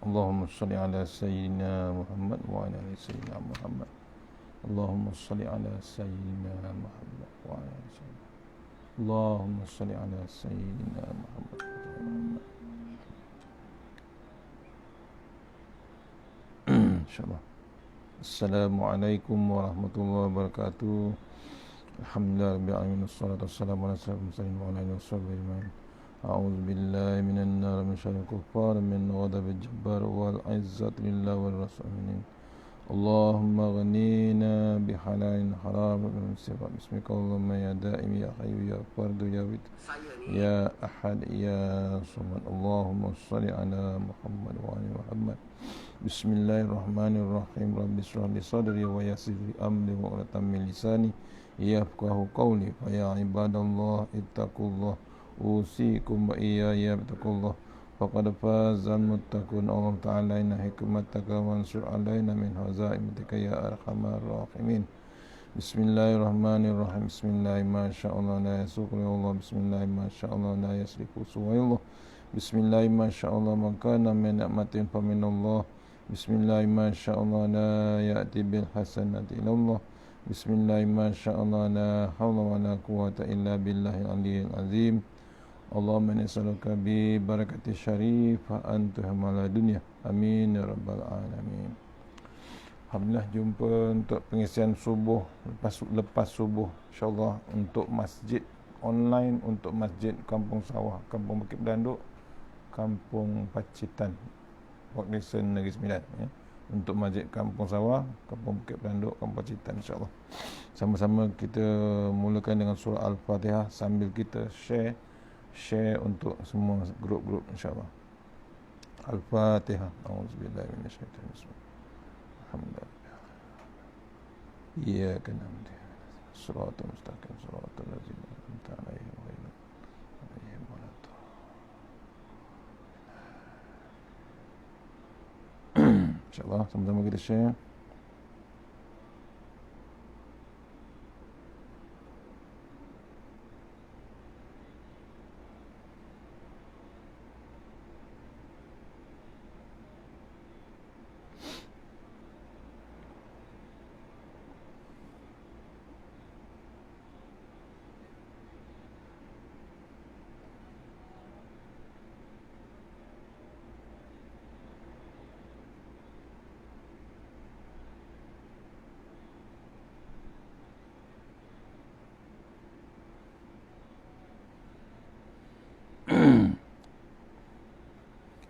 Allahumma salli ala sayyidina Muhammad wa ala ali sayyidina Muhammad. Allahumma salli ala sayyidina Muhammad wa ala ali sayyidina. Allahumma salli ala sayyidina Muhammad. Insyaallah. Assalamualaikum warahmatullahi wabarakatuh. Alhamdulillah rabbil alamin wassalatu wassalamu ala sayyidina wa ala alihi wasallam. A'udzu billahi minan nar min syarril kuffar min ghadabil jabbar wal izzati lillahi wal rasulin. Allahumma ghanina bihalalin haram min sifat bismika Allahumma ya daim ya hayyu ya fardu ya wit ya ahad ya samad. Allahumma shalli ala Muhammad wa ali Muhammad. Bismillahirrahmanirrahim. Rabbi shrah li sadri wa yassir li amri wa hlul min lisani yafqahu qawli. Fa ya ibadallah ittaqullah usikum wa iyaya bittaqullah. Faqad fazal muttaqun. Allah Ta'ala inna hikmataka wansur alaina min hazaimatika ya arhamar rahimin. Bismillahirrahmanirrahim. Bismillahi ma sya'allah la yasuqri Allah. Bismillahi ma sya'allah la yasrifu suwaillah. Bismillahi ma sya'allah man kana min ni'matin fa minallah. Bismillahi ma sya'allah la ya'ti bil hasanati ilallah. Bismillahi ma sya'allah la hawla wa la quwwata illa billahil aliyyil azim. Allahumma nas'aluka bi barakati syarifah antuhamala dunya. Amin ya rabbal alamin. Alhamdulillah jumpa untuk pengisian subuh lepas subuh insyaallah untuk masjid online, untuk masjid Kampung Sawah, Kampung Bukit Beranduk, Kampung Pacitan, Port Dickson Negeri Sembilan ya. Untuk masjid Kampung Sawah, Kampung Bukit Beranduk, Kampung Pacitan insyaallah. Sama-sama kita mulakan dengan surah Al-Fatihah sambil kita share untuk semua grup-grup insyaallah. Al-Fatihah. Auzubillahi minasyaitanir rajim. Alhamdulillah. Iyyaka na'budu wa shiratal mustaqim shiratal ladzina an'amta 'alaihim ghairil maghdubi 'alaihim waladdallin. Insyaallah sama-sama kita share.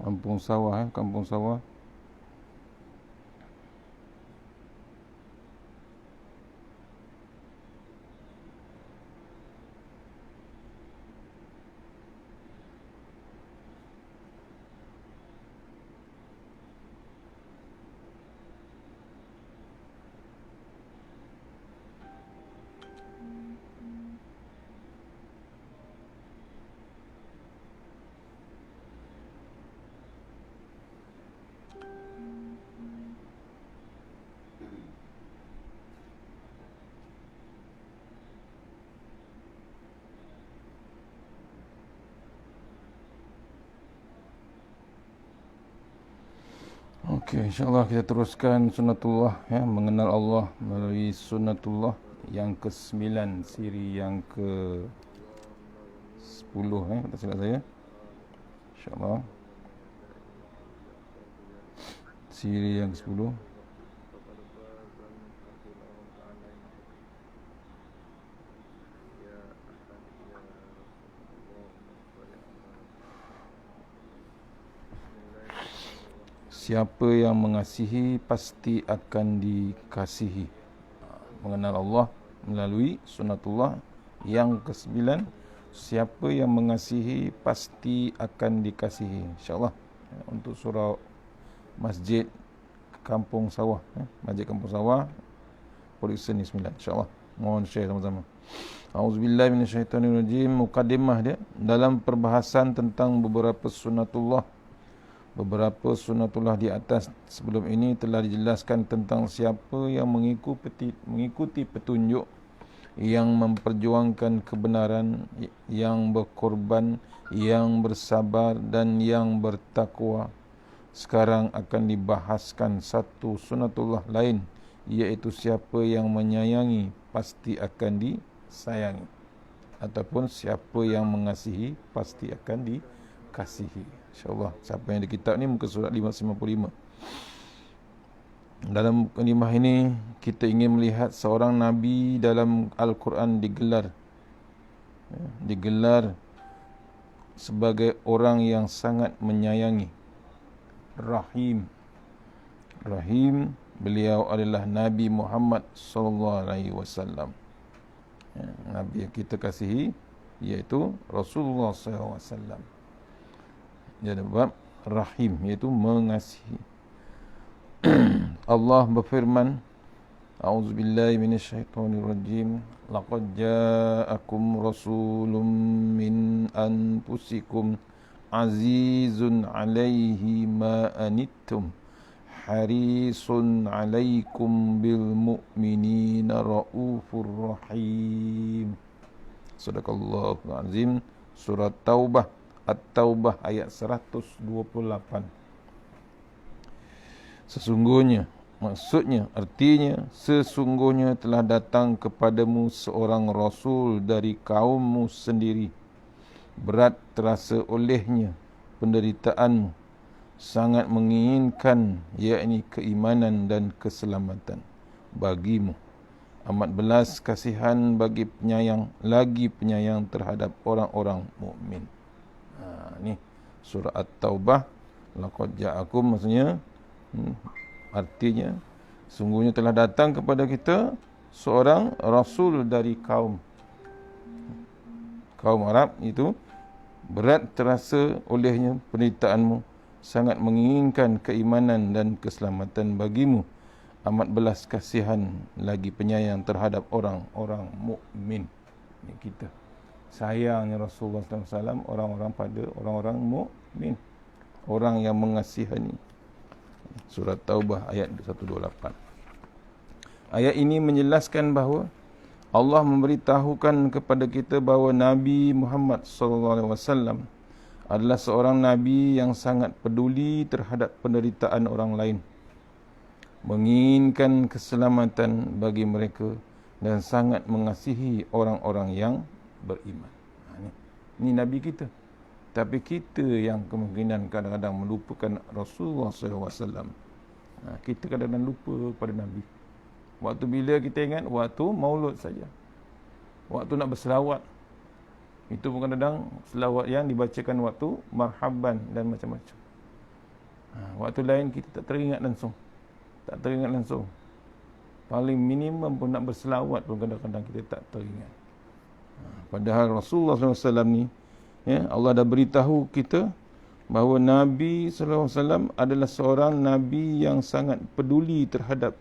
Kampung Sawah Kampung Sawah. Okey, insyaAllah kita teruskan sunatullah ya, mengenal Allah melalui sunatullah yang ke-9, siri yang ke-10 tak silap saya. InsyaAllah siri yang ke-10. Siapa yang mengasihi pasti akan dikasihi. Mengenal Allah melalui sunatullah yang ke-9. Siapa yang mengasihi pasti akan dikasihi. InsyaAllah untuk surau Masjid Kampung Sawah, Masjid Kampung Sawah, Port Dickson 9. InsyaAllah mohon share sama-sama. Auzubillahi minasyaitanirrajim. Mukaddimah dia dalam perbahasan tentang beberapa sunatullah. Beberapa sunatullah di atas sebelum ini telah dijelaskan tentang siapa yang mengikuti petunjuk, yang memperjuangkan kebenaran, yang berkorban, yang bersabar dan yang bertakwa. Sekarang akan dibahaskan satu sunatullah lain, iaitu siapa yang menyayangi pasti akan disayangi, ataupun siapa yang mengasihi pasti akan dikasihi. InsyaAllah siapa yang di kitab ni muka surat 555. Dalam mukadimah ini kita ingin melihat seorang Nabi dalam Al-Quran digelar sebagai orang yang sangat menyayangi, Rahim. Rahim, beliau adalah Nabi Muhammad sallallahu alaihi wasallam. Nabi yang kita kasihi iaitu Rasulullah sallallahu alaihi wasallam. Dia ada bab Rahim, iaitu mengasihi. Allah berfirman, A'udzubillahi minasyaitonirrajim. Laqad ja'akum rasulun min anfusikum azizun 'alaihi ma anittum harisun 'alaikum bil mu'minina raufur rahim. Sadaqallahul azim. Surah Taubah, At-Taubah ayat 128. Sesungguhnya, maksudnya, artinya, sesungguhnya telah datang kepadamu seorang Rasul dari kaummu sendiri. Berat terasa olehnya penderitaanmu, sangat menginginkan, yakni keimanan dan keselamatan bagimu. Amat belas kasihan bagi penyayang, lagi penyayang terhadap orang-orang mukmin. Ni surah At-Taubah. Laqad ja'akum, maksudnya, artinya sungguhnya telah datang kepada kita seorang Rasul dari kaum Arab. Itu berat terasa olehnya penderitaanmu, sangat menginginkan keimanan dan keselamatan bagimu. Amat belas kasihan lagi penyayang terhadap orang-orang mukmin. Ini kita sayangnya Rasulullah SAW orang-orang pada orang-orang mukmin, orang yang mengasihani. Surah Taubah ayat 128. Ayat ini menjelaskan bahawa Allah memberitahukan kepada kita bahawa Nabi Muhammad SAW adalah seorang Nabi yang sangat peduli terhadap penderitaan orang lain, menginginkan keselamatan bagi mereka dan sangat mengasihi orang-orang yang beriman. Ini Nabi kita. Tapi kita yang kemungkinan kadang-kadang melupakan Rasulullah SAW. Kita kadang-kadang lupa pada Nabi. Waktu bila kita ingat? Waktu maulud saja. Waktu nak berselawat. Itu pun kadang-kadang selawat yang dibacakan waktu marhaban dan macam-macam. Waktu lain kita tak teringat langsung. Paling minimum pun nak berselawat pun kadang-kadang kita tak teringat. Padahal Rasulullah SAW ni, Allah dah beritahu kita bahawa Nabi SAW adalah seorang Nabi yang sangat peduli terhadap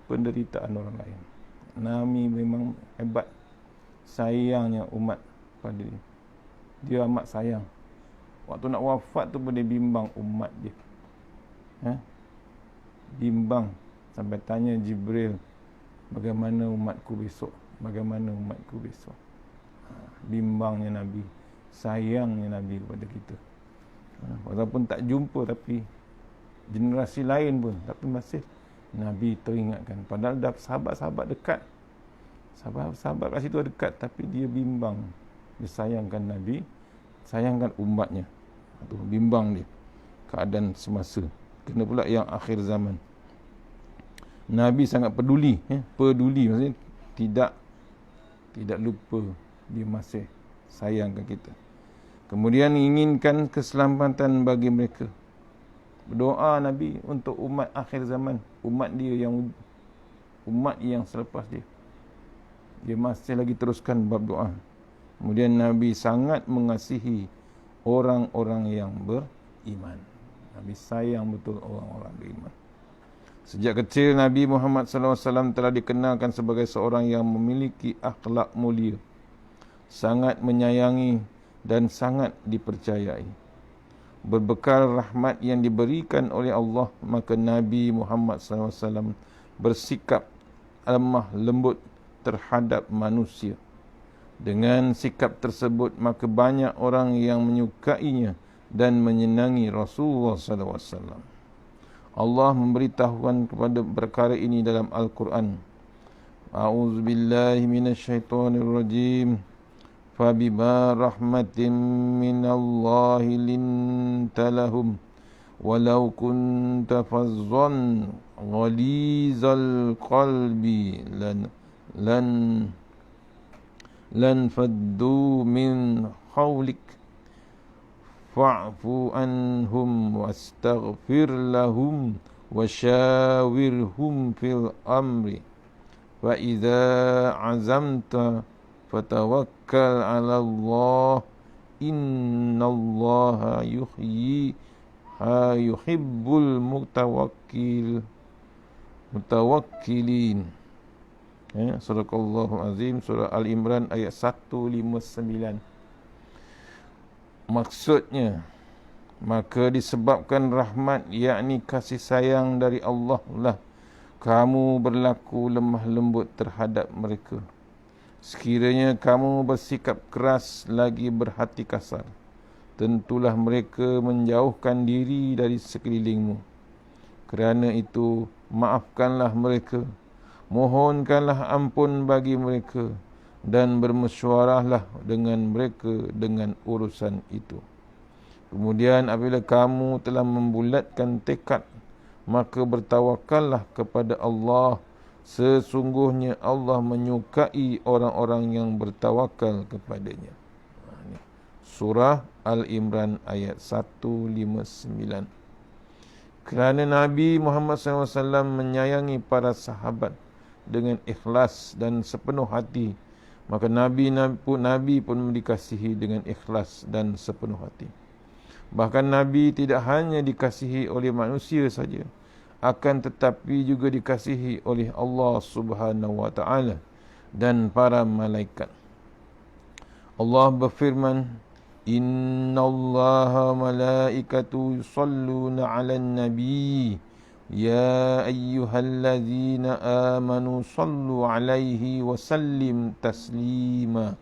penderitaan orang lain. Nabi memang hebat, sayangnya umat pada dia. Dia amat sayang. Waktu nak wafat tu pun dia bimbang umat dia. Bimbang sampai tanya Jibril, bagaimana umatku besok? Bimbangnya Nabi, sayangnya Nabi kepada kita. Walaupun tak jumpa, tapi generasi lain pun, tapi masih Nabi teringatkan. Padahal dah sahabat-sahabat dekat, sahabat-sahabat kat situ dekat, tapi dia bimbang. Dia sayangkan Nabi, sayangkan umatnya. Itu bimbang dia keadaan semasa. Kena pula yang akhir zaman. Nabi sangat peduli, peduli maksudnya tidak lupa, dia masih sayangkan kita. Kemudian inginkan keselamatan bagi mereka. Berdoa Nabi untuk umat akhir zaman, umat yang selepas dia. Dia masih lagi teruskan bab doa. Kemudian Nabi sangat mengasihi orang-orang yang beriman. Nabi sayang betul orang-orang beriman. Sejak kecil Nabi Muhammad SAW telah dikenalkan sebagai seorang yang memiliki akhlak mulia, sangat menyayangi dan sangat dipercayai. Berbekal rahmat yang diberikan oleh Allah, maka Nabi Muhammad SAW bersikap lemah lembut terhadap manusia. Dengan sikap tersebut, maka banyak orang yang menyukainya dan menyenangi Rasulullah sallallahu alaihi wasallam. Allah memberitahukan kepada perkara ini dalam Al-Quran. A'udzubillahi minasyaitonirrajim. Fabima rahmatin minallahi linta lahum walau kunta fazzan ghalizal qalbi lan faddu min hawlik fa'fu anhum wastaghfir lahum wasyawirhum fil amri wa idza azamta fatawakkal 'ala Allah innallaha yuhibbul mutawakkilin. Sadaqallahu azim. Surah Al-Imran ayat 159. Maksudnya, maka disebabkan rahmat, yakni kasih sayang dari Allah lah kamu berlaku lemah lembut terhadap mereka. Sekiranya kamu bersikap keras lagi berhati kasar, tentulah mereka menjauhkan diri dari sekelilingmu. Kerana itu, maafkanlah mereka, mohonkanlah ampun bagi mereka, dan bermesyuarahlah dengan mereka dengan urusan itu. Kemudian apabila kamu telah membulatkan tekad, maka bertawakallah kepada Allah. Sesungguhnya Allah menyukai orang-orang yang bertawakal kepadanya. Surah Al-Imran ayat 159. Kerana Nabi Muhammad SAW menyayangi para sahabat dengan ikhlas dan sepenuh hati, maka Nabi pun dikasihi dengan ikhlas dan sepenuh hati. Bahkan Nabi tidak hanya dikasihi oleh manusia saja, akan tetapi juga dikasihi oleh Allah Subhanahu wa taala dan para malaikat. Allah berfirman, "Innallaha malaikatu yusalluna 'alan nabi ya ayyuhallazina amanu sallu 'alaihi wa sallim taslima."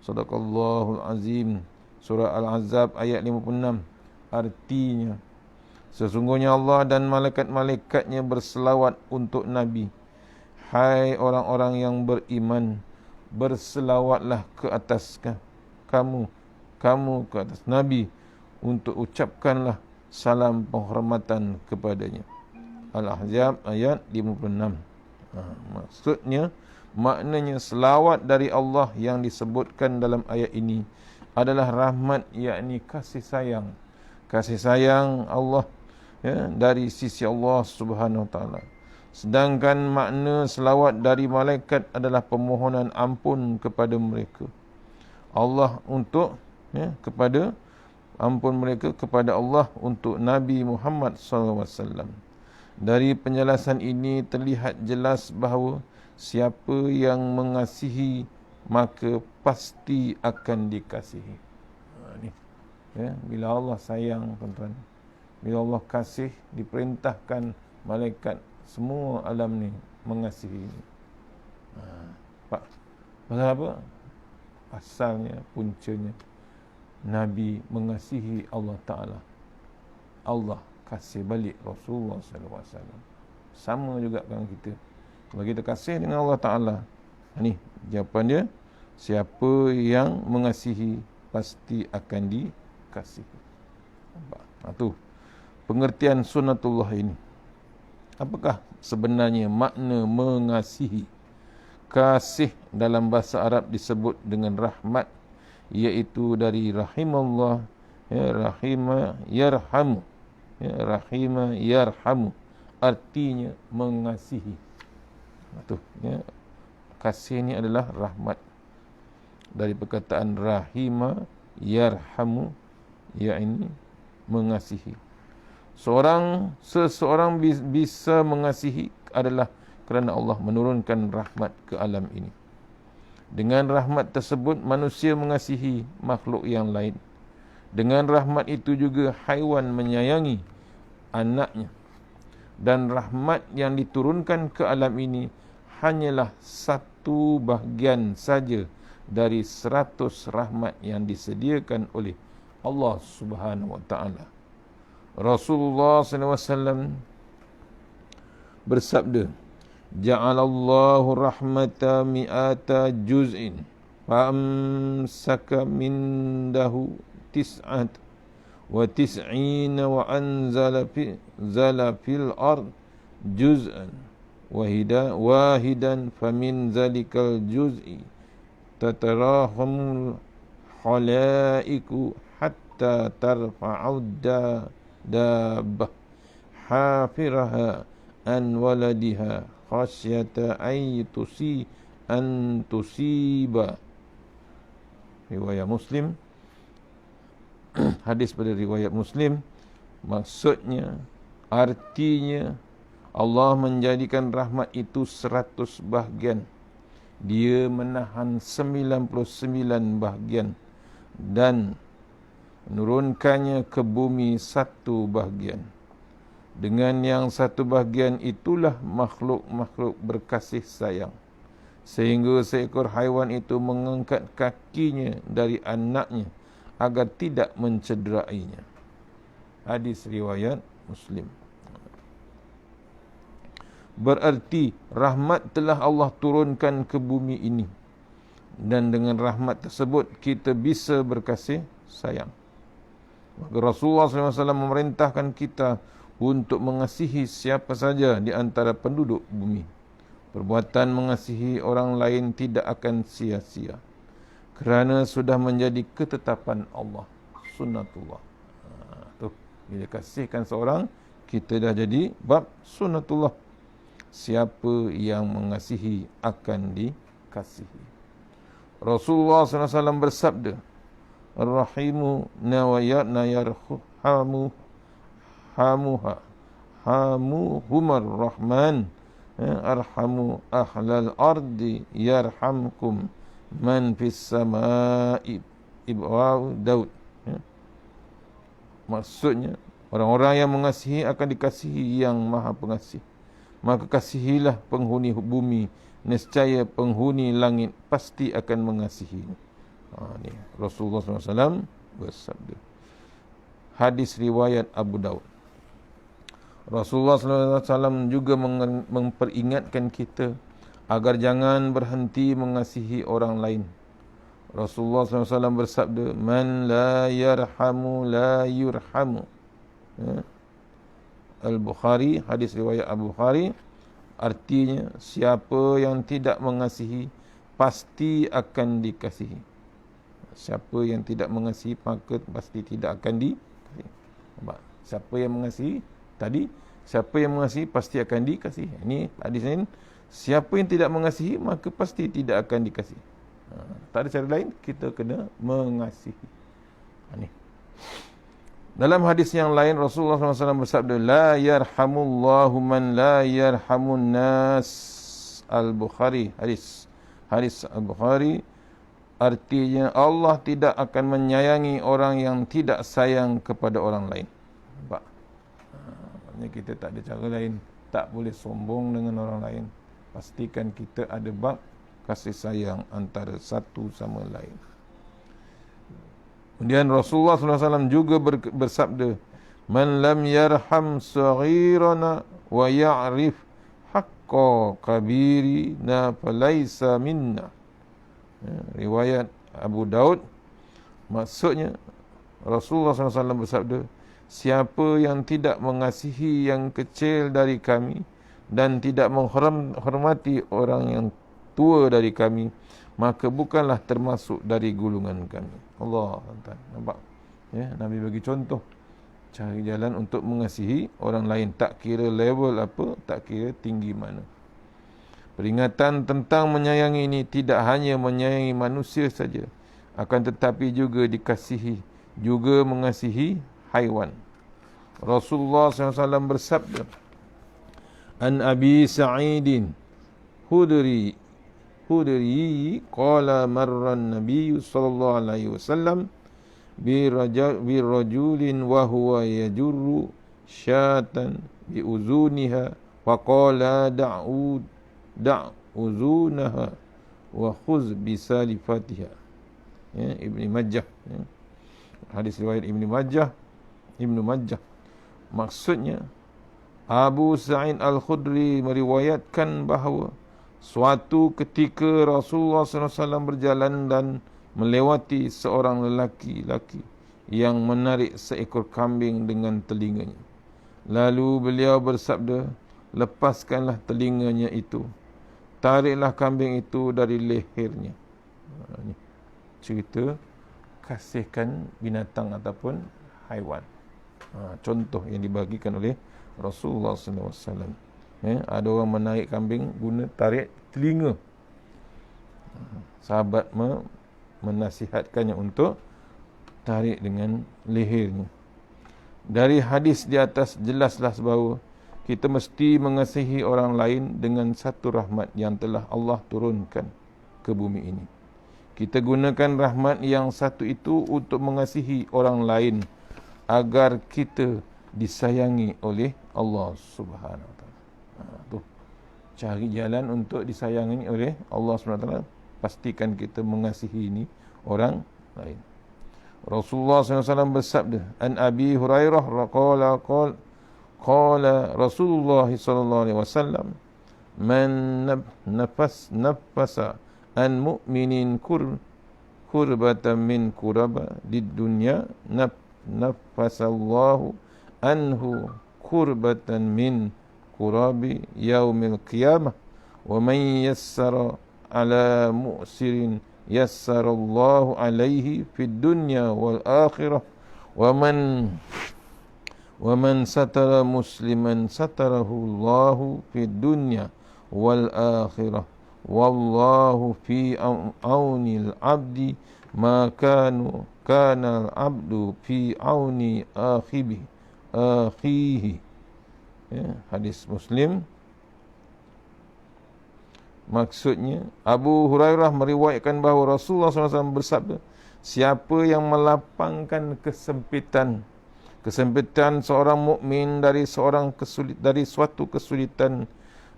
Sadaqallahul azim. Surah Al-Ahzab ayat 56. Artinya, sesungguhnya Allah dan malaikat-malaikatnya berselawat untuk Nabi. Hai orang-orang yang beriman, berselawatlah ke atas kamu ke atas Nabi, untuk ucapkanlah salam penghormatan kepadanya. Al-Ahzab ayat 56. Maknanya selawat dari Allah yang disebutkan dalam ayat ini adalah rahmat, yakni kasih sayang. Kasih sayang Allah, dari sisi Allah Subhanahu wa taala. Sedangkan makna selawat dari malaikat adalah permohonan ampun kepada mereka. Allah untuk kepada ampun mereka kepada Allah untuk Nabi Muhammad SAW. Dari penjelasan ini terlihat jelas bahawa siapa yang mengasihi maka pasti akan dikasihi. Bila Allah sayang, tuan-tuan, bila Allah kasih, diperintahkan malaikat semua alam ni mengasihi. Pasal apa? Asalnya, puncanya, Nabi mengasihi Allah Ta'ala. Allah kasih balik Rasulullah SAW. Sama juga dengan kita. Kalau kita kasih dengan Allah Ta'ala, ni jawapan dia, siapa yang mengasihi pasti akan dikasihi. Itu pengertian sunnatullah ini. Apakah sebenarnya makna mengasihi? Kasih dalam bahasa Arab disebut dengan rahmat, iaitu dari rahimallah, rahima yarhamu, rahima yarhamu, artinya mengasihi. Itu kasih ini adalah rahmat, dari perkataan rahima yarhamu, yakni mengasihi. Seseorang bisa mengasihi adalah kerana Allah menurunkan rahmat ke alam ini. Dengan rahmat tersebut manusia mengasihi makhluk yang lain. Dengan rahmat itu juga haiwan menyayangi anaknya. Dan rahmat yang diturunkan ke alam ini hanyalah satu bahagian saja dari 100 rahmat yang disediakan oleh Allah Subhanahu wa taala. Rasulullah SAW bersabda, ja'alallahu rahmata mi'ata juz'in fa'amsaka mindahu tis'at wa tis'ina wa anzala fil ard juz'an wahidan famin zalikal juz'i tatarahamul khalaiku hatta tarfa'ud dabbah hafiraha an waladiha khasyata an tusiba. Riwayat Muslim. Hadis pada riwayat Muslim. Maksudnya, artinya, Allah menjadikan rahmat itu 100 bahagian. Dia menahan 99 bahagian dan menurunkannya ke bumi 1 bahagian. Dengan yang 1 bahagian itulah makhluk-makhluk berkasih sayang, sehingga seekor haiwan itu mengangkat kakinya dari anaknya agar tidak mencederainya. Hadis riwayat Muslim. Berarti rahmat telah Allah turunkan ke bumi ini, dan dengan rahmat tersebut kita bisa berkasih sayang. Maka Rasulullah SAW memerintahkan kita untuk mengasihi siapa saja di antara penduduk bumi. Perbuatan mengasihi orang lain tidak akan sia-sia, kerana sudah menjadi ketetapan Allah, sunnatullah. Tuh, bila kasihkan seorang, kita dah jadi bab sunnatullah. Siapa yang mengasihi akan dikasihi. Rasulullah SAW bersabda, Ar-Rahimu nawayatna yarhamu hamuhumar rahman arhamu ahlal ardi yarhamkum man fis samai ibwa'u Daud. Maksudnya, orang-orang yang mengasihi akan dikasihi yang maha pengasih. Maka kasihilah penghuni bumi, nescaya penghuni langit pasti akan mengasihi. Ini Rasulullah SAW bersabda. Hadis riwayat Abu Daud. Rasulullah SAW juga memperingatkan kita agar jangan berhenti mengasihi orang lain. Rasulullah SAW bersabda, man la yarhamu la yurhamu. Al-Bukhari, hadis riwayat Abu Bukhari. Artinya, siapa yang tidak mengasihi pasti akan dikasihi. Siapa yang tidak mengasihi maka pasti tidak akan dikasihi. Siapa yang mengasihi tadi, siapa yang mengasihi pasti akan dikasihi. Ini hadis ini, siapa yang tidak mengasihi maka pasti tidak akan dikasihi. Tak ada cara lain, kita kena mengasihi. Ini. Dalam hadis yang lain, Rasulullah SAW bersabda, la yarhamullahu man la yarhamun nas. Al-Bukhari, hadis Al-Bukhari. Artinya, Allah tidak akan menyayangi orang yang tidak sayang kepada orang lain. Nampak? Maksudnya kita tak ada cara lain. Tak boleh sombong dengan orang lain. Pastikan kita ada bab kasih sayang antara satu sama lain. Kemudian Rasulullah SAW juga bersabda, man lam yarham saghirana wa ya'rif haqqa kabirina falaysa minna. Riwayat Abu Daud. Maksudnya, Rasulullah SAW bersabda, siapa yang tidak mengasihi yang kecil dari kami dan tidak menghormati orang yang tua dari kami, maka bukanlah termasuk dari golongan kami. Allah, nampak? Ya, Nabi bagi contoh cari jalan untuk mengasihi orang lain, tak kira level apa, tak kira tinggi mana. Peringatan tentang menyayangi ini tidak hanya menyayangi manusia saja, akan tetapi juga dikasihi, juga mengasihi haiwan. Rasulullah SAW bersabda, An Abi Sa'idin Hudri qala marran Nabi sallallahu alaihi wasallam bi rajulin wa huwa yajurru syatan bi uzuniha wa qala da'uzunaha wa khuz bi salifatiha. Ya, Ibn Majah. Ya. Hadis riwayat Ibnu Majah. Maksudnya Abu Sa'id Al-Khudri meriwayatkan bahawa suatu ketika Rasulullah SAW berjalan dan melewati seorang lelaki yang menarik seekor kambing dengan telinganya. Lalu beliau bersabda, lepaskanlah telinganya itu, tariklah kambing itu dari lehernya. Ini cerita kasihkan binatang ataupun haiwan. Contoh yang dibagikan oleh Rasulullah SAW. Ada orang menarik kambing guna tarik telinga. Sahabat menasihatkannya untuk tarik dengan lehernya. Dari hadis di atas jelaslah bahawa kita mesti mengasihi orang lain dengan satu rahmat yang telah Allah turunkan ke bumi ini. Kita gunakan rahmat yang satu itu untuk mengasihi orang lain agar kita disayangi oleh Allah Subhanahu Wa Taala. Tu cari jalan untuk disayangi oleh Allah Subhanahu Wa Taala. Pastikan kita mengasihi ini orang lain. Rasulullah SAW bersabda, an Abi Hurairah qala Rasulullah sallallahu alaihi wasallam, man nafasa an mu'minin kurbatan min kuraba di dunya nafasallahu anhu kurbatan min kurabi yaumil qiyamah wa man yassara ala mu'sirin yassarallahu alaihi fid dunya wal akhirah wa man satara musliman satarahu Allahu fid dunya wal akhirah wallahu fi aunil abdi ma kana al abdu fi auni akhihi. Hadis Muslim. Maksudnya Abu Hurairah meriwayatkan bahawa Rasulullah SAW bersabda, siapa yang melapangkan kesempitan seorang mukmin dari suatu kesulitan,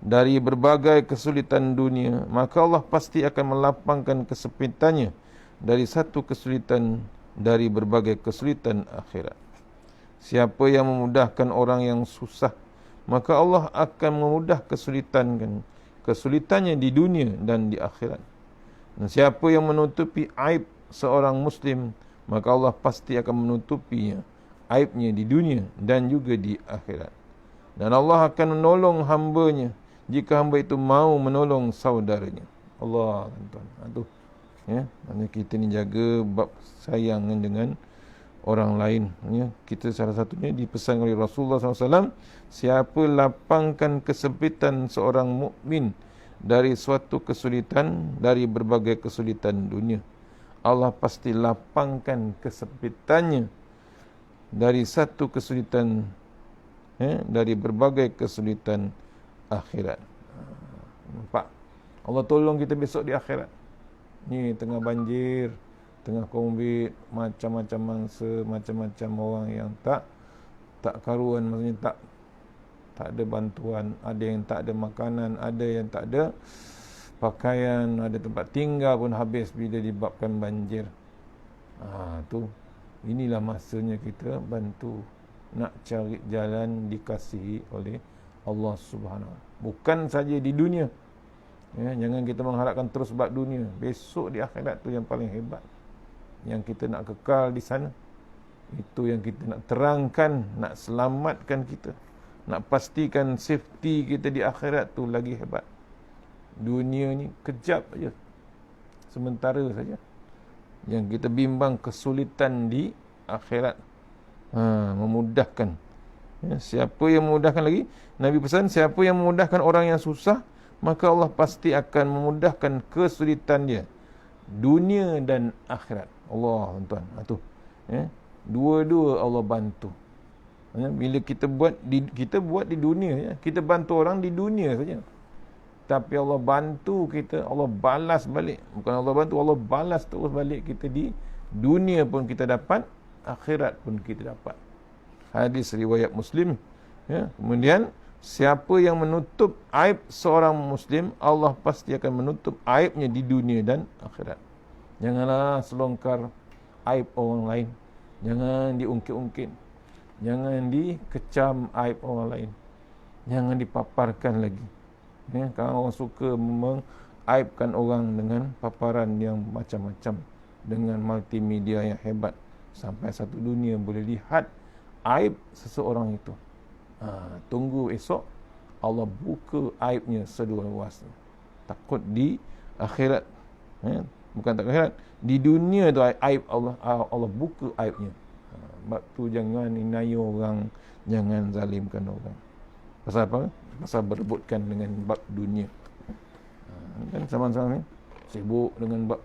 dari berbagai kesulitan dunia, maka Allah pasti akan melapangkan kesempitannya dari satu kesulitan dari berbagai kesulitan akhirat. Siapa yang memudahkan orang yang susah, maka Allah akan memudah kesulitannya di dunia dan di akhirat. Dan siapa yang menutupi aib seorang muslim, maka Allah pasti akan menutupinya aibnya di dunia dan juga di akhirat. Dan Allah akan menolong hamba-Nya jika hamba itu mau menolong saudaranya. Allah, tuan-tuan. Maknanya kita ni jaga bab sayang dengan orang lain. Kita salah satunya dipesan oleh Rasulullah SAW, siapa lapangkan kesempitan seorang mukmin dari suatu kesulitan, dari berbagai kesulitan dunia, Allah pasti lapangkan kesempitannya dari satu kesulitan, dari berbagai kesulitan akhirat. Nampak? Allah tolong kita besok di akhirat. Ni tengah banjir, tengah COVID, macam-macam mangsa, macam-macam orang yang tak karuan, maksudnya tak ada bantuan, ada yang tak ada makanan, ada yang tak ada pakaian, ada tempat tinggal pun habis bila dibabkan banjir. Inilah masanya kita bantu nak cari jalan dikasihi oleh Allah Subhanahu. Bukan saja di dunia. Jangan kita mengharapkan terus bab dunia. Besok di akhirat tu yang paling hebat, yang kita nak kekal di sana. Itu yang kita nak terangkan, nak selamatkan kita, nak pastikan safety kita di akhirat tu lagi hebat. Dunia ni kejap aja, sementara saja. Yang kita bimbang kesulitan di akhirat. Memudahkan. Siapa yang memudahkan lagi? Nabi pesan, siapa yang memudahkan orang yang susah, maka Allah pasti akan memudahkan kesulitan dia, dunia dan akhirat. Allah, tuan-tuan. Dua-dua Allah bantu. Bila kita buat di dunia, kita bantu orang di dunia saja. Tapi Allah bantu kita, Allah balas balik. Bukan Allah bantu, Allah balas terus balik kita di dunia pun kita dapat, akhirat pun kita dapat. Hadis riwayat Muslim. Kemudian siapa yang menutup aib seorang muslim, Allah pasti akan menutup aibnya di dunia dan akhirat. Janganlah selongkar aib orang lain. Jangan diungkit-ungkit. Jangan dikecam aib orang lain. Jangan dipaparkan lagi. Ya, kalau orang suka mengaibkan orang dengan paparan yang macam-macam, dengan multimedia yang hebat, sampai satu dunia boleh lihat aib seseorang itu. Tunggu esok Allah buka aibnya sedua luasnya. Takut di akhirat, bukan tak akhirat, di dunia tu aib Allah buka aibnya. Sebab tu jangan inai orang, jangan zalimkan orang. Pasal apa? Pasal berebutkan dengan bab dunia. Kan sama-sama ni sibuk dengan bab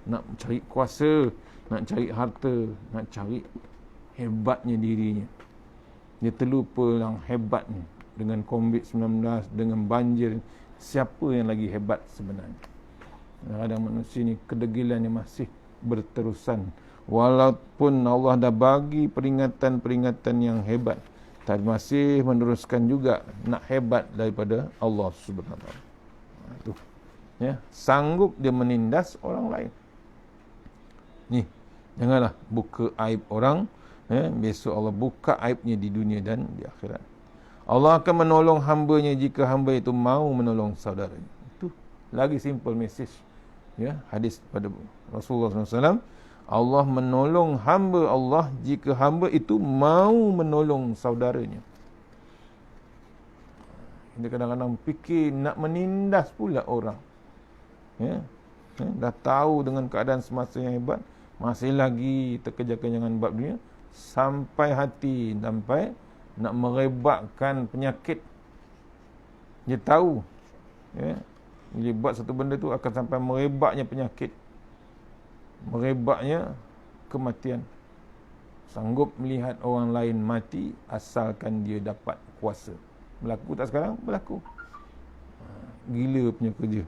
nak cari kuasa, nak cari harta, nak cari hebatnya dirinya. Dia terlupa yang hebatnya. Dengan COVID-19, dengan banjir, siapa yang lagi hebat sebenarnya? Kadang manusia ni kedegilannya masih berterusan. Walaupun Allah dah bagi peringatan-peringatan yang hebat, tapi masih meneruskan juga nak hebat daripada Allah Subhanahu Wa Taala. Itu. Ya, sanggup dia menindas orang lain. Ni, janganlah buka aib orang. Besok Allah buka aibnya di dunia dan di akhirat. Allah akan menolong hamba-Nya jika hamba itu mau menolong saudaranya. Itu lagi simple message. Ya, hadis pada Rasulullah SAW. Allah menolong hamba Allah jika hamba itu mau menolong saudaranya. Kita kadang-kadang fikir nak menindas pula orang. Dah tahu dengan keadaan semasa yang hebat, masih lagi terkejar-kejangan bab dunia, sampai hati, sampai nak merebakkan penyakit. Dia tahu, dia buat satu benda tu akan sampai merebaknya penyakit, merebaknya kematian. Sanggup melihat orang lain mati asalkan dia dapat kuasa. Berlaku tak sekarang? Berlaku. Gila punya kerja.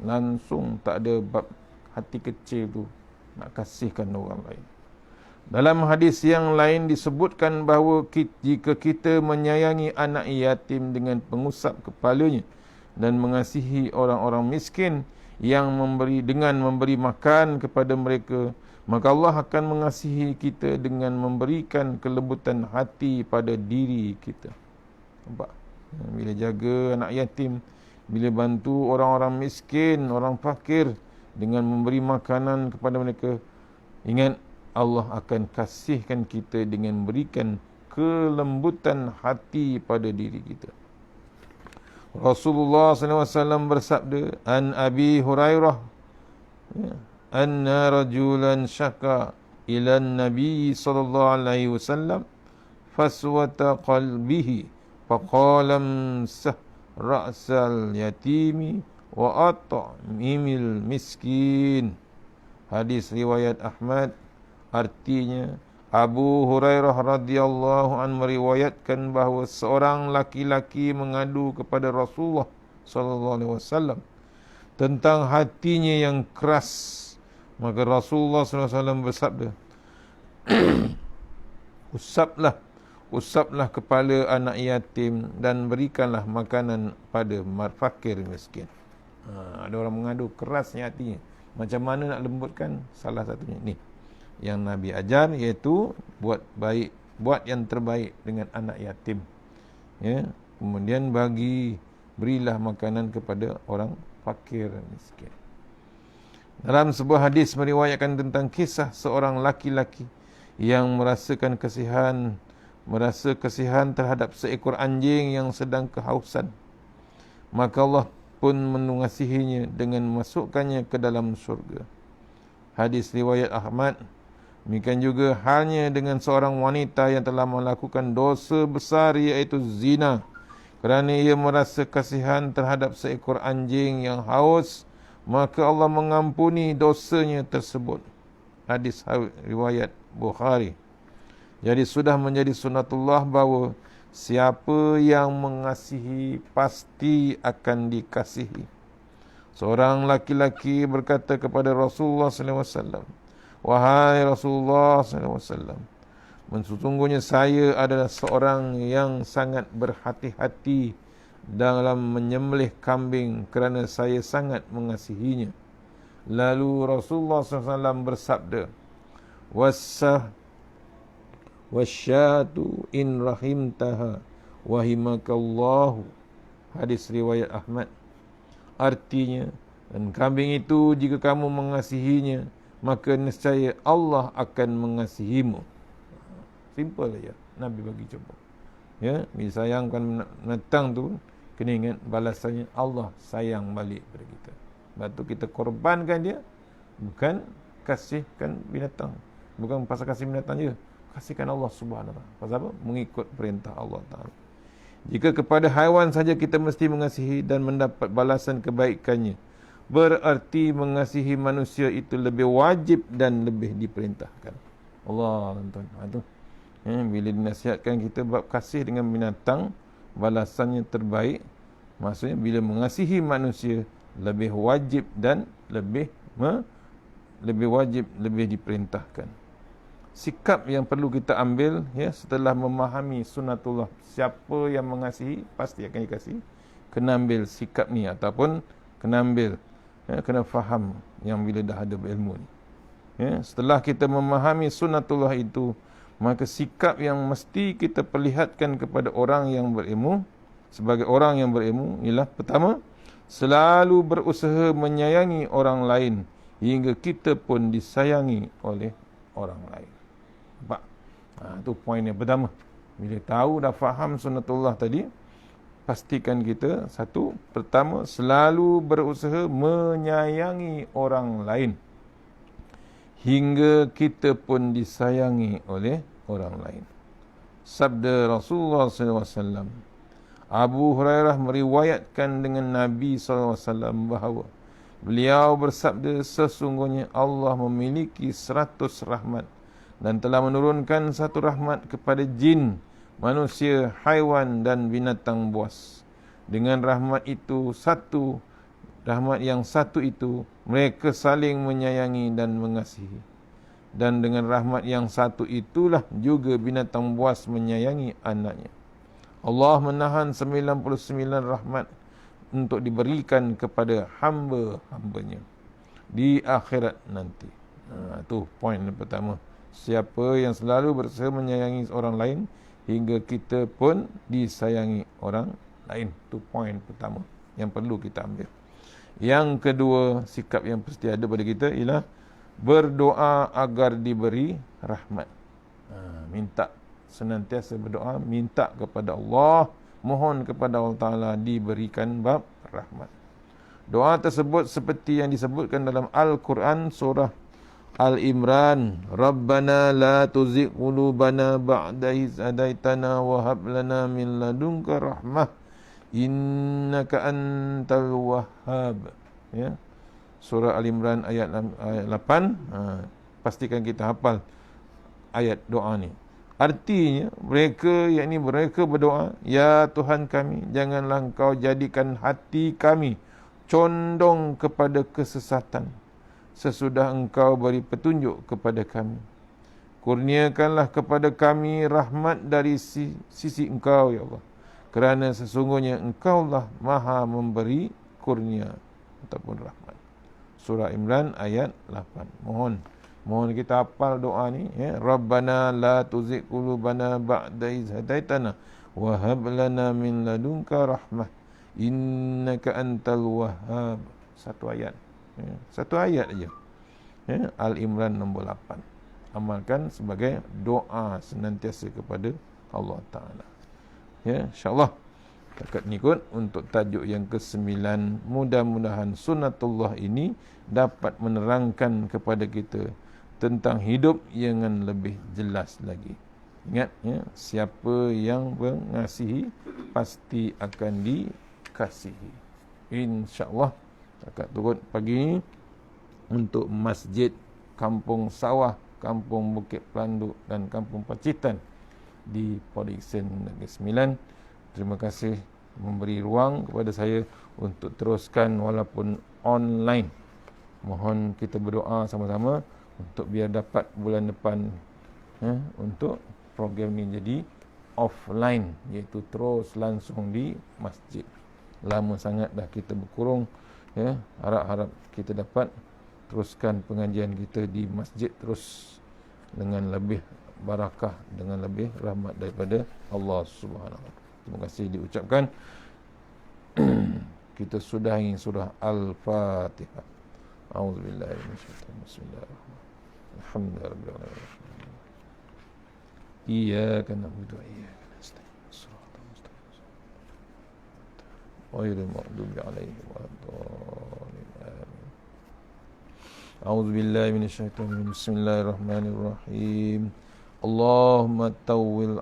Langsung tak ada bab hati kecil tu nak kasihkan orang lain. Dalam hadis yang lain disebutkan bahawa jika kita menyayangi anak yatim dengan pengusap kepalanya dan mengasihi orang-orang miskin yang dengan memberi makan kepada mereka, maka Allah akan mengasihi kita dengan memberikan kelembutan hati pada diri kita. Nampak? Bila jaga anak yatim, bila bantu orang-orang miskin, orang fakir dengan memberi makanan kepada mereka, ingat Allah akan kasihkan kita dengan memberikan kelembutan hati pada diri kita. Rasulullah SAW bersabda, An Abi Hurairah, anna rajulan syaka ila Nabi sallallahu alaihi wasallam faswata qalbihi faqalam sah ra'sal yatimi wa at'imil miskin. Hadis riwayat Ahmad. Artinya, Abu Hurairah radhiyallahu anhu meriwayatkan bahawa seorang laki-laki mengadu kepada Rasulullah sallallahu alaihi wasallam tentang hatinya yang keras. Maka Rasulullah sallallahu alaihi wasallam bersabda, usaplah kepala anak yatim dan berikanlah makanan pada fakir miskin. Ada orang mengadu kerasnya hatinya. Macam mana nak lembutkan? Salah satunya ni yang Nabi ajar, iaitu buat yang terbaik dengan anak yatim. Kemudian berilah makanan kepada orang fakir miskin. Dalam sebuah hadis meriwayatkan tentang kisah seorang laki-laki yang merasa kasihan terhadap seekor anjing yang sedang kehausan. Maka Allah pun mengasihinya dengan memasukkannya ke dalam syurga. Hadis riwayat Ahmad. Demikian juga halnya dengan seorang wanita yang telah melakukan dosa besar, iaitu zina, kerana ia merasa kasihan terhadap seekor anjing yang haus, maka Allah mengampuni dosanya tersebut. Hadis riwayat Bukhari. Jadi sudah menjadi sunatullah bahawa siapa yang mengasihi pasti akan dikasihi. Seorang laki-laki berkata kepada Rasulullah SAW, Wahai Rasulullah SAW, sesungguhnya saya adalah seorang yang sangat berhati-hati dalam menyembelih kambing kerana saya sangat mengasihinya. Lalu Rasulullah SAW bersabda, wasyatu in rahimtaha wahimakallahu. Hadis riwayat Ahmad. Artinya, dan kambing itu jika kamu mengasihinya, maka nescaya Allah akan mengasihimu. Simple aja, Nabi bagi contoh. Ya, bila sayangkan binatang tu, kena ingat balasannya Allah sayang balik pada kita. Sebab tu kita korbankan dia, bukan kasihkan binatang. Bukan pasal kasih binatang je, kasihkan Allah Subhanahu Wa Taala. Pasal apa? Mengikut perintah Allah Taala. Jika kepada haiwan saja kita mesti mengasihi dan mendapat balasan kebaikannya, berarti mengasihi manusia itu lebih wajib dan lebih diperintahkan. Allah, tuan-tuan. Bila dinasihatkan kita bab kasih dengan binatang, balasannya terbaik. Maksudnya bila mengasihi manusia lebih wajib dan lebih wajib, lebih diperintahkan. Sikap yang perlu kita ambil setelah memahami sunnatullah, siapa yang mengasihi pasti akan dikasihi. Kena ambil sikap ni, ataupun kena ambil kena faham yang bila dah ada berilmu ni. Setelah kita memahami sunnatullah itu, maka sikap yang mesti kita perlihatkan kepada orang yang berilmu, sebagai orang yang berilmu, ialah pertama, selalu berusaha menyayangi orang lain hingga kita pun disayangi oleh orang lain. Nampak? Itu poin yang pertama. Bila tahu dah faham sunnatullah tadi, pastikan kita, satu, pertama, selalu berusaha menyayangi orang lain hingga kita pun disayangi oleh orang lain. Sabda Rasulullah SAW, Abu Hurairah meriwayatkan dengan Nabi SAW bahawa beliau bersabda, sesungguhnya Allah memiliki 100 rahmat dan telah menurunkan 1 rahmat kepada jin, manusia, haiwan dan binatang buas. Dengan rahmat yang satu itu, mereka saling menyayangi dan mengasihi. Dan dengan rahmat yang satu itulah juga binatang buas menyayangi anaknya. Allah menahan 99 rahmat untuk diberikan kepada hamba-hambanya di akhirat nanti. Itu poin yang pertama. Siapa yang selalu berusaha menyayangi orang lain hingga kita pun disayangi orang lain. Itu poin pertama yang perlu kita ambil. Yang kedua, sikap yang pasti ada pada kita ialah berdoa agar diberi rahmat. Minta, senantiasa berdoa, minta kepada Allah, mohon kepada Allah Ta'ala diberikan bab rahmat. Doa tersebut seperti yang disebutkan dalam Al-Quran surah Al-Imran, Rabbana la tuzigh qulubana ba'da idh hadaitana wa hab lana min ladunka rahmah innaka antal wahhab. Surah Al-Imran ayat 8. Pastikan kita hafal ayat doa ni. Artinya mereka berdoa, ya Tuhan kami, janganlah Engkau jadikan hati kami condong kepada kesesatan sesudah Engkau beri petunjuk kepada kami. Kurniakanlah kepada kami rahmat dari sisi Engkau, ya Allah, kerana sesungguhnya Engkaulah Maha memberi kurnia ataupun rahmat. Surah Imran ayat 8. Mohon kita hafal doa ni, Rabbana la tuzigh qulubana ba'da idh hadaitana wa hab lana min ladunka rahmah innaka antal wahhab. Satu ayat. Satu ayat aja. Al-Imran nombor 8. Amalkan sebagai doa senantiasa kepada Allah Ta'ala. InsyaAllah takat ni kot untuk tajuk yang ke-9. Mudah-mudahan sunnatullah ini dapat menerangkan kepada kita tentang hidup yang lebih jelas lagi. Ingat, siapa yang mengasihi pasti akan dikasihi. InsyaAllah takat turut pagi ni untuk Masjid Kampung Sawah, Kampung Bukit Pelanduk dan Kampung Pacitan di Port Dickson Negeri Sembilan. Terima kasih memberi ruang kepada saya untuk teruskan walaupun online. Mohon kita berdoa sama-sama untuk biar dapat bulan depan untuk program ni jadi offline, iaitu terus langsung di masjid. Lama sangat dah kita berkurung, harap-harap kita dapat teruskan pengajian kita di masjid terus dengan lebih barakah, dengan lebih rahmat daripada Allah Subhanahu Wa Taala. Terima kasih diucapkan. Kita sudahi surah Al-Fatihah. A'udzubillahi minasyaitanir rajim. Bismillahirrahmanirrahim. Alhamdulillahirabbil alamin. Iyyaka na'budu wa iyyaka nasta'in. Shiratal mustaqim. Ghairil maghdubi 'alaihim waladdallin. Amin. A'udzubillahi minasyaitanir rajim. Bismillahirrahmanirrahim. Allahumma tawwil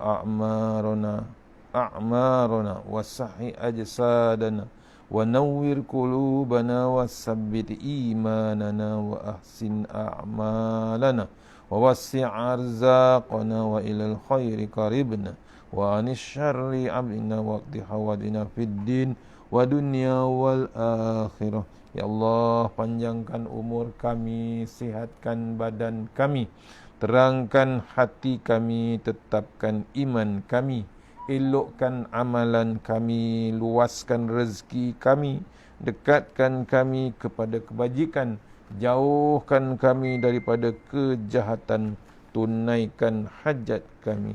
a'marana wasahhi ajsadana wa nawwir qulubana wasabbit imanana wa ahsin a'malana wa wassi' arzaqana wa ilal khairi qaribna wa anis syarri abina waqti hawadina fid din wa dunya wal akhirah. Ya Allah, panjangkan umur kami, sihatkan badan kami, terangkan hati kami, tetapkan iman kami, elokkan amalan kami, luaskan rezeki kami, dekatkan kami kepada kebajikan, jauhkan kami daripada kejahatan, tunaikan hajat kami.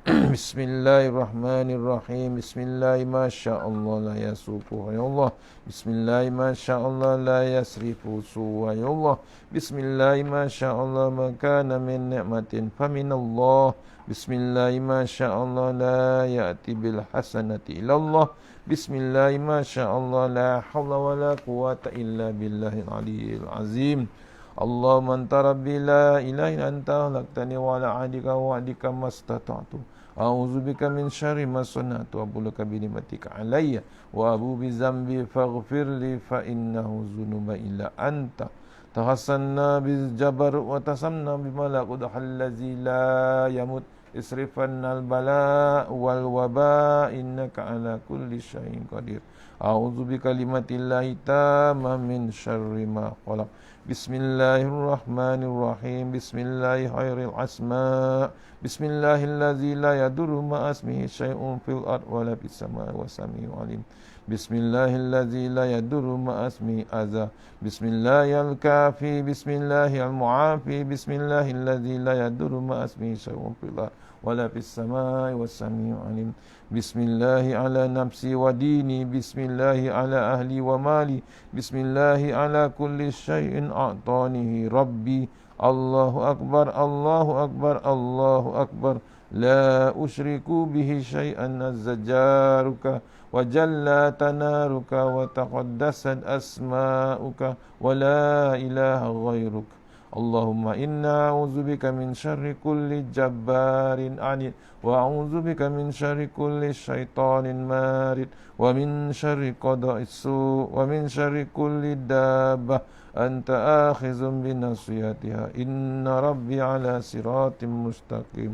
Bismillahirrahmanirrahim. Bismillahi masyaallah la yasufu ya Allah. Bismillahi masyaallah la yasrifu suwa ya Allah. Bismillahi masyaallah ma kana min ni'matin faminallah. Bismillahi masyaallah la ya'ti bil hasanati ilallah. Bismillahi masyaallah la hawla wa la quwata illa billahil aliyyil azim. Allahumma anta rabbi la ilaha illa anta khalaqtani wa ala ahdika wa wa'dika mastata'tu. A'udzu bika min syarri ma sana'tu wa abulaka bi ni'matika alayya wa abu bi dzambi faghfir li fa innahu dzunuba illa anta. Tahassanna bil jabar wa tasamna bi malakut allazi la yamut isrifanna al bala wal waba innaka ala kulli syai'in qadir. A'udzu bi kalimatillahi tamma min syarri ma khalaq. Bismillahirrahmanirrahim. Bismillahi khairil asma. Bismillahillazi la yadurru ma asmihi syai'un fil ard wa la fis samai wa samiu alim. Bismillahillazi la yadurru ma asmihi azza. Bismillahil kafi. Bismillahil muafi. Bismillahillazi la yadurru ma asmihi syai'un fil ard wa la fis samai wa samiu alim. Bismillahi ala nafsi wa dini. Bismillahi ala ahli wa mali. Bismillahi ala kulli syai'in a'tanihi rabbi. Allahu akbar, Allahu akbar, Allahu akbar. La usyriku bihi syai'an azzajaruka wa jalla tanaruka wa taqaddasat asma'uka wa la ilaha ghairuk. Allahumma inna a'udzubika min syarri kulli jabbarin anid wa a'udzubika min syarri kulli syaitanin marid wa min syarri qada'is su wa min syarri kulli dabbah anta akhizun binasiyatiha inna rabbi ala siratim mustaqim.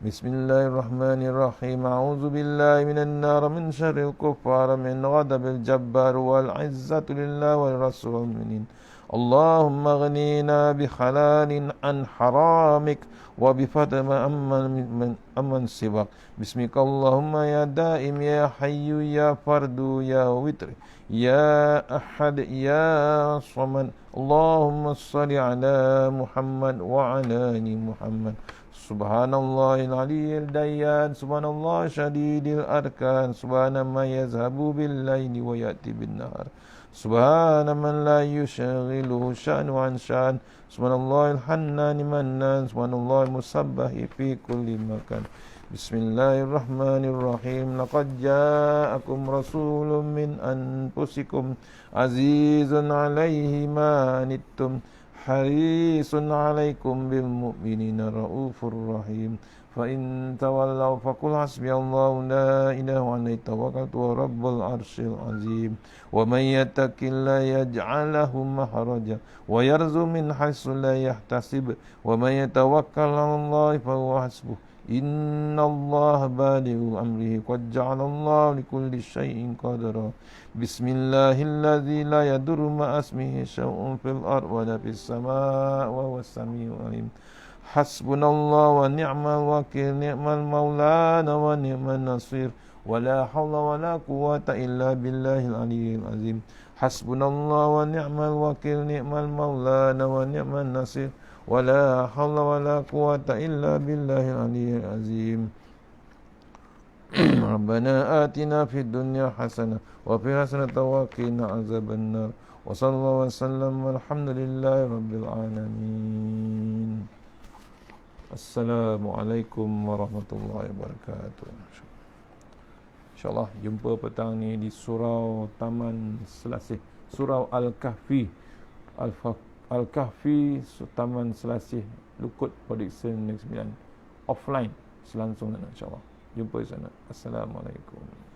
Bismillahirrahmanirrahim. A'udzu billahi minan nar min syarril kuffar min ghadabil jabbar wal izzatu lillahi wal rasulil mu'minin. Allahumma ghnina bi halalin an haramik wa bi fatma amman sibak. Bismika Allahumma ya daim ya hayyu ya fardu ya witri ya ahad ya samad. Allahumma salli ala Muhammad wa ala ali Muhammad. Subhanallahil aliyyil dayyan. Subhanallah syadidil arkan. Subhana ma yazhabu bil laili wa ya'ti bin nahar. Subhana man la yushaghiluhu sya'nu an sya'an. Subhanallahil hannani mannan. Subhanallahil musabbahi fi kulli makan. Bismillahirrahmanirrahim. Laqad ja'akum rasulun min anfusikum azizun 'alaihi ma anittum harisun 'alaikum bil mu'minina raufur rahim. Fa in tawallaw faqul hasbiyallahu la ilaha illa tawakkaltu wa rabbul arsyil azim. Wa may yattaqillaha yaj'al lahu makhraja wa yarzuqhu min haitsu la yahtasib wa may yatawakkal 'alallahi fa huwa hasbuh. Innallaha balighu amrihi qad ja'alallahu likulli syai'in qadara. Bismillahilladzi la yadurru ma asmihi syai'un fil ard wa la fis samaa'i wa huwas samii'ul 'aliim. Hasbunallahu wa ni'mal wakil, ni'mal maulana wa ni'man nasir. Wa la hawla wa la quwwata illa billahil aliyyil azim. Hasbunallahu wa ni'mal wakil, ni'mal maulana wa ni'man nasir. ولا حول ولا قوة إلا بالله العلي العظيم. ربنا آتنا في الدنيا حسنة وفي حسنة وقنا عذاب النار وصلى الله وسلم والحمد لله رب العالمين. Assalamualaikum warahmatullahi wabarakatuh. InsyaAllah jumpa petang ni di surau Taman Selasih, surau Al-Kahfi. Al-Kahfi Taman Selasih Lukut Prediction Negeri Sembilan, offline selangsung sana, insyaAllah jumpa di sana. Assalamualaikum.